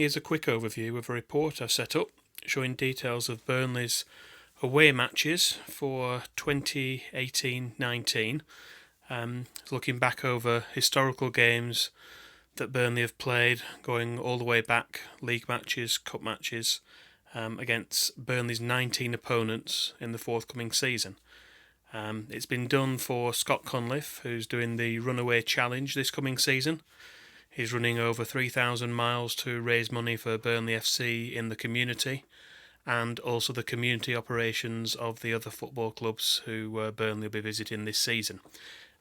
Here's a quick overview of a report I've set up showing details of Burnley's away matches for 2018-19, looking back over historical games that Burnley have played, going all the way back, league matches, cup matches, against Burnley's 19 opponents in the forthcoming season. It's been done for Scott Cunliffe, who's doing the Runaway challenge this coming season. He's running over 3,000 miles to raise money for Burnley FC in the community, and also the community operations of the other football clubs who Burnley will be visiting this season.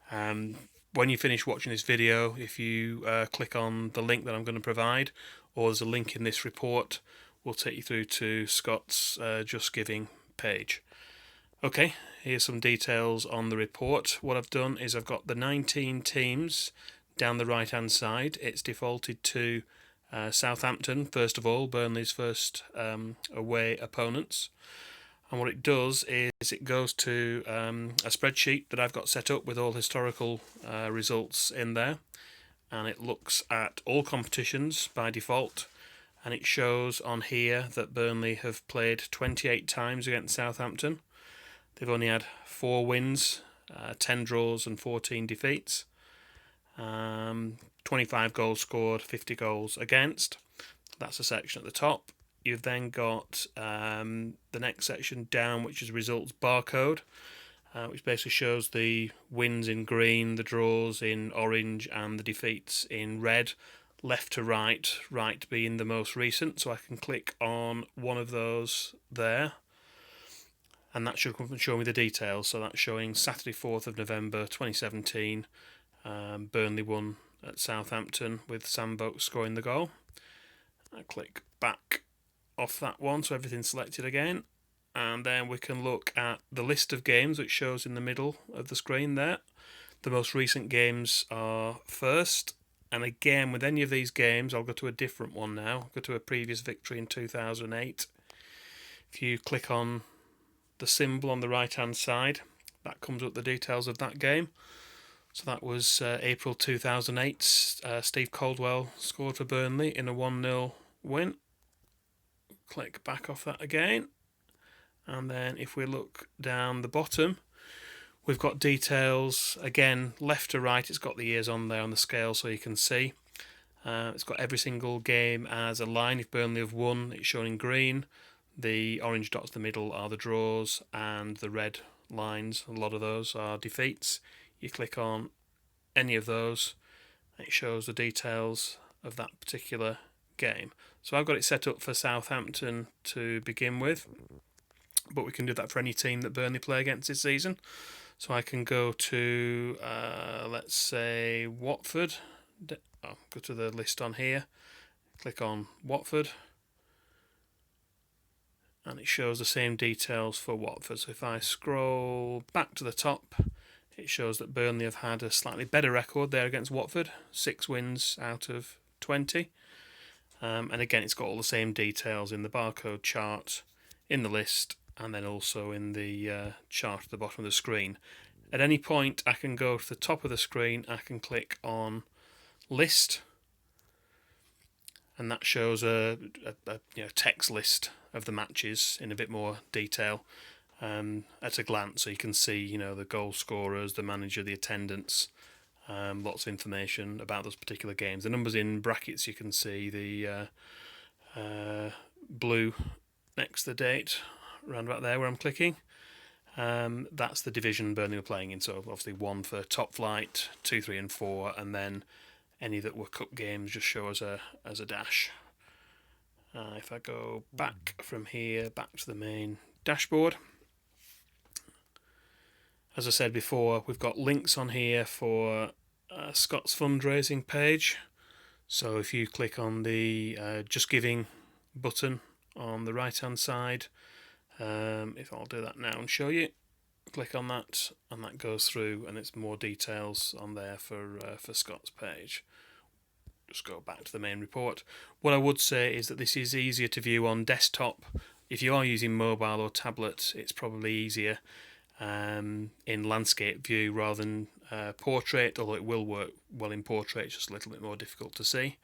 When you finish watching this video, if you click on the link that I'm going to provide, or there's a link in this report, will take you through to Scott's Just Giving page. Okay, here's some details on the report. What I've done is I've got the 19 teams down the right hand side. It's defaulted to Southampton first of all, Burnley's first away opponents, and what it does is it goes to a spreadsheet that I've got set up with all historical results in there, and it looks at all competitions by default, and it shows on here that Burnley have played 28 times against Southampton. They've only had 4 wins, 10 draws and 14 defeats. 25 goals scored, 50 goals against. That's a section at the top. You've then got the next section down, which is results barcode, which basically shows the wins in green, the draws in orange, and the defeats in red, left to right, right being the most recent. So I can click on one of those there, and that should show me the details. So that's showing Saturday 4th of November 2017. Burnley won at Southampton with Sam Boak scoring the goal. I click back off that one, so everything's selected again, and then we can look at the list of games which shows in the middle of the screen there. The most recent games are first, and again with any of these games I'll go to a different one now. I'll go to a previous victory in 2008. If you click on the symbol on the right hand side, that comes up the details of that game. So that was April 2008. Steve Caldwell scored for Burnley in a 1-0 win. Click back off that again. And then if we look down the bottom, we've got details, again, left to right. It's got the years on there on the scale so you can see. It's got every single game as a line. If Burnley have won, it's shown in green. The orange dots in the middle are the draws, and the red lines, a lot of those are defeats. You click on any of those, and it shows the details of that particular game. So I've got it set up for Southampton to begin with, but we can do that for any team that Burnley play against this season. So I can go to, let's say, Watford. Go to the list on here, click on Watford, and it shows the same details for Watford. So if I scroll back to the top, it shows that Burnley have had a slightly better record there against Watford, 6 wins out of 20. And again, it's got all the same details in the barcode chart, in the list, and then also in the chart at the bottom of the screen. At any point, I can go to the top of the screen, I can click on List, and that shows a text list of the matches in a bit more detail. At a glance, so you can see, the goal scorers, the manager, the attendance, lots of information about those particular games. The numbers in brackets, you can see the blue next to the date, around about there where I'm clicking. That's the division Burnley were playing in. So obviously 1 for top flight, 2, 3, and 4, and then any that were cup games just show as a dash. If I go back from here, back to the main dashboard. As I said before, we've got links on here for Scott's fundraising page. So if you click on the Just Giving button on the right hand side, if I'll do that now and show you, click on that, and that goes through, and it's more details on there for Scott's page. Just go back to the main report. What I would say is that this is easier to view on desktop. If you are using mobile or tablet, it's probably easier in landscape view rather than portrait, although it will work well in portrait. It's just a little bit more difficult to see.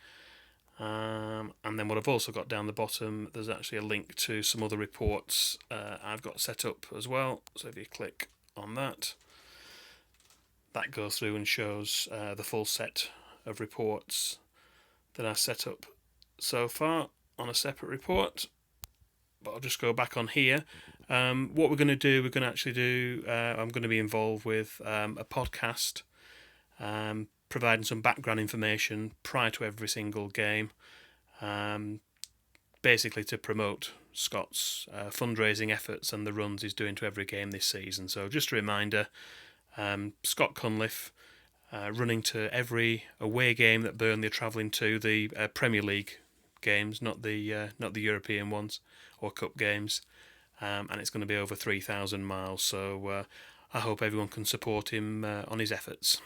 And then what I've also got down the bottom, there's actually a link to some other reports I've got set up as well. So if you click on that, that goes through and shows the full set of reports that I've set up so far on a separate report. But I'll just go back on here. What we're going to do, I'm going to be involved with a podcast, providing some background information prior to every single game, basically to promote Scott's fundraising efforts and the runs he's doing to every game this season. So just a reminder, Scott Cunliffe, running to every away game that Burnley are travelling to, the Premier League games, not the European ones or Cup games, and it's going to be over 3,000 miles. So I hope everyone can support him on his efforts.